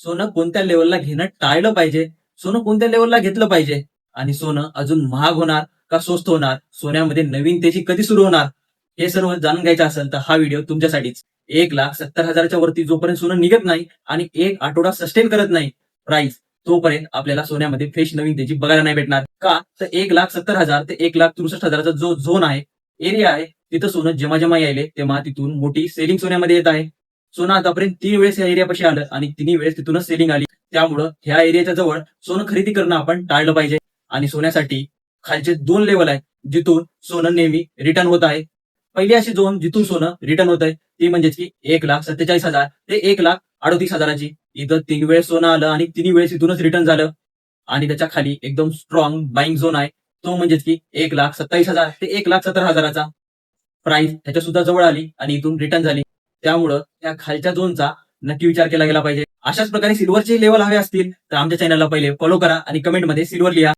सोनं कोणत्या लेवलला घेणं टाळलं पाहिजे, सोनं कोणत्या लेवलला घेतलं पाहिजे, आणि सोनं अजून महाग होणार का स्वस्त होणार, सोन्यामध्ये नवीनतेची कधी सुरू होणार, हे सर्व जाणून घ्यायचं असेल तर हा व्हिडिओ तुमच्यासाठीच. 1,70,000च्या वरती जोपर्यंत सोनं निघत नाही आणि एक आठवडा सस्टेन करत नाही प्राइस, तोपर्यंत आपल्याला सोन्यामध्ये फ्रेश नवीनतेची बघायला नाही भेटणार. का तर 1,70,000 ते 1,63,000चा जो झोन आहे, एरिया आहे, तिथं सोनं जेव्हा जेव्हा यायले तेव्हा तिथून मोठी सेलिंग सोन्यामध्ये येत आहे. सोनं आतापर्यंत 3 वेळेस या एरियापाशी आलं आणि 3 वेळेस तिथूनच सेलिंग आली. त्यामुळं ह्या एरियाच्या जवळ सोनं खरेदी करणं आपण टाळलं पाहिजे. आणि सोन्यासाठी खालचे 2 लेवल आहेत जिथून सोनं नेहमी रिटर्न होत आहे. पहिली अशी झोन जिथून सोनं रिटर्न होत आहे ती म्हणजेच की 1,47,000 ते 1,38,000ची. इथं 3 वेळेस सोनं आलं आणि 3 वेळेस इथूनच रिटर्न झालं. आणि त्याच्या खाली एकदम स्ट्रॉंग बाईंग झोन आहे, तो म्हणजेच की 1,27,000 ते 1,70,000चा. प्राइस ह्याच्या सुद्धा जवळ आली आणि इथून रिटर्न झाली. त्यामुळं त्या खालच्या झोनचा नक्की विचार केला गेला पाहिजे. अशाच प्रकारे सिल्वरचे लेवल हवे असतील तर आमच्या चॅनलला पहिले फॉलो करा आणि कमेंटमध्ये सिल्वर लिहा.